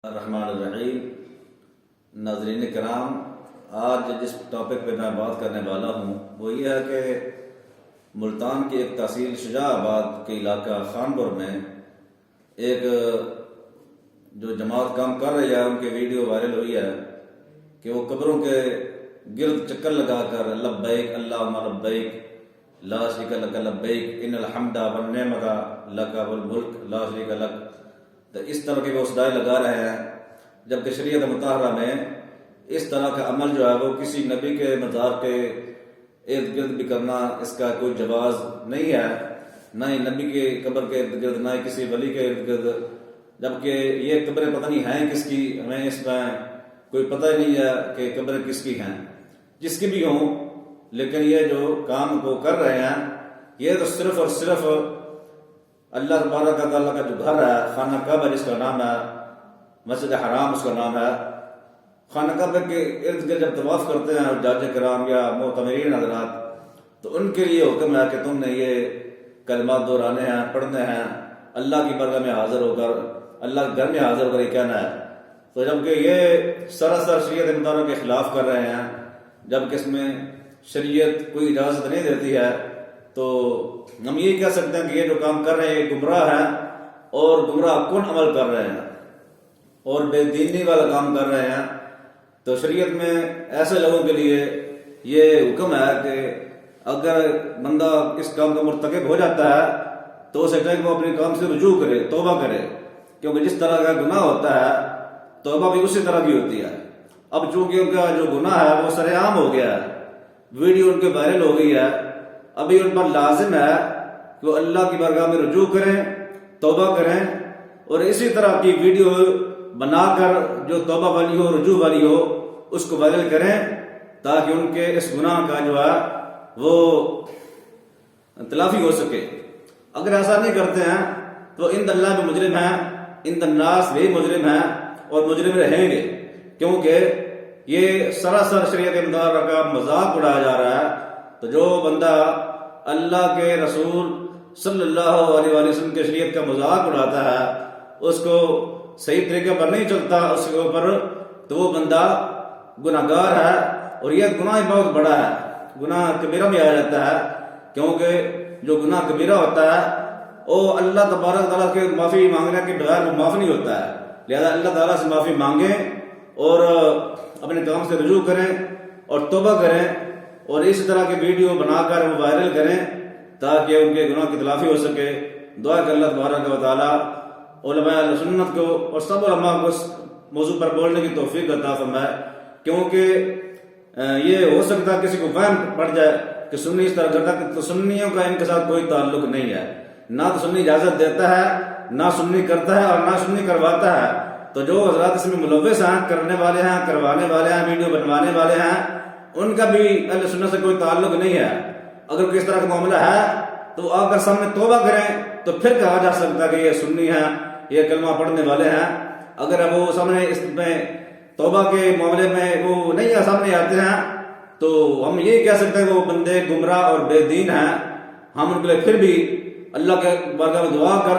الرحمن الرحیم۔ ناظرین کرام، آج جس ٹاپک پہ میں بات کرنے والا ہوں وہ یہ ہے کہ ملتان کی ایک تحصیل شجاع آباد کے علاقہ خانپور میں ایک جو جماعت کام کر رہی ہے ان کی ویڈیو وائرل ہوئی ہے کہ وہ قبروں کے گرد چکر لگا کر لبیک اللہم لبیک لا شریک لک لبیک ان الحمد والنعمت لک والملک لا شریک لک، تو اس طرح کے وہ صدائے لگا رہے ہیں، جبکہ شریعت مطہرہ میں اس طرح کا عمل جو ہے وہ کسی نبی کے مزار کے ارد گرد بھی کرنا اس کا کوئی جواز نہیں ہے، نہ ہی نبی کے قبر کے ارد گرد، نہ ہی کسی ولی کے ارد گرد، جبکہ یہ قبریں پتہ نہیں ہیں کس کی، ہمیں اس میں کوئی پتہ ہی نہیں ہے کہ قبریں کس کی ہیں، جس کی بھی ہوں، لیکن یہ جو کام کو کر رہے ہیں یہ تو صرف اور صرف اللہ تبارک تعالیٰ کا جو گھر ہے، خانہ کعبہ جس کا نام ہے، مسجد حرام اس کا نام ہے، خانہ کعبہ کے ارد گرد جب طواف کرتے ہیں حجاج کرام یا معتمرین حضرات، تو ان کے لیے حکم ہے کہ تم نے یہ کلمات دہرانے ہیں، پڑھنے ہیں، اللہ کی بارگاہ میں حاضر ہو کر، اللہ کے گھر میں حاضر ہو کر یہ کہنا ہے۔ تو جبکہ یہ سراسر شریعت مطالعہ کے خلاف کر رہے ہیں، جبکہ اس میں شریعت کوئی اجازت نہیں دیتی ہے، تو ہم یہ کہہ سکتے ہیں کہ یہ جو کام کر رہے ہیں یہ گمراہ ہے اور گمراہ کن عمل کر رہے ہیں اور بے دینی والا کام کر رہے ہیں۔ تو شریعت میں ایسے لوگوں کے لیے یہ حکم ہے کہ اگر بندہ اس کام کا مرتکب ہو جاتا ہے تو اسے کہیں کہ وہ اپنے کام سے رجوع کرے، توبہ کرے، کیونکہ جس طرح کا گناہ ہوتا ہے توبہ بھی اسی طرح کی ہوتی ہے۔ اب چونکہ ان کا جو گناہ ہے وہ سر عام ہو گیا ہے، ویڈیو ان کے وائرل ہو گئی ہے، ابھی ان پر لازم ہے کہ وہ اللہ کی بارگاہ میں رجوع کریں، توبہ کریں، اور اسی طرح کی ویڈیو بنا کر جو توبہ والی ہو، رجوع والی ہو، اس کو وائرل کریں تاکہ ان کے اس گناہ کا جو ہے وہ تلافی ہو سکے۔ اگر ایسا نہیں کرتے ہیں تو عند اللہ بھی مجرم ہیں، عند الناس بھی مجرم ہیں اور مجرم رہیں گے، کیونکہ یہ سراسر شریعت مطالعہ کا مذاق اڑایا جا رہا ہے۔ تو جو بندہ اللہ کے رسول صلی اللہ علیہ وآلہ وسلم کے شریعت کا مذاق اڑاتا ہے، اس کو صحیح طریقے پر نہیں چلتا اس کے اوپر، تو وہ بندہ گناہ گار ہے، اور یہ گناہ بہت بڑا ہے، گناہ کبیرہ میں آ جاتا ہے، کیونکہ جو گناہ کبیرہ ہوتا ہے وہ اللہ تبارک تعالیٰ کے معافی مانگنے کے بغیر وہ معاف نہیں ہوتا ہے، لہذا اللہ تعالیٰ سے معافی مانگیں اور اپنے کام سے رجوع کریں اور توبہ کریں، اور اس طرح کے ویڈیو بنا کر وہ وائرل کریں تاکہ ان کے گناہ کی تلافی ہو سکے۔ دعا کہ اللہ تبارک و تعالیٰ علماء اہل سنت کو اور سب علماء کو اس موضوع پر بولنے کی توفیق عطا فرمائے، کیونکہ یہ ہو سکتا ہے کسی کو وہم پڑ جائے کہ سنی اس طرح کرتا ہے، تو سنیوں کا ان کے ساتھ کوئی تعلق نہیں ہے، نہ تو سنی اجازت دیتا ہے، نہ سنی کرتا ہے اور نہ سنی کرواتا ہے۔ تو جو حضرات اس میں ملوث ہیں، کرنے والے ہیں، کروانے والے ہیں، ویڈیو بنوانے والے ہیں، ان کا بھی اہل سنت سے کوئی تعلق نہیں ہے۔ اگر کوئی اس طرح کا معاملہ ہے تو آ کر سامنے توبہ کریں، تو پھر کہا جا سکتا ہے کہ یہ سنی ہیں، یہ کلمہ پڑھنے والے ہیں۔ اگر وہ سامنے اس میں توبہ کے معاملے میں وہ نہیں سامنے آتے ہیں تو ہم یہ کہہ سکتے ہیں کہ وہ بندے گمراہ اور بے دین ہیں۔ ہم ان کے لیے پھر بھی اللہ کے بارگاہ میں دعا کر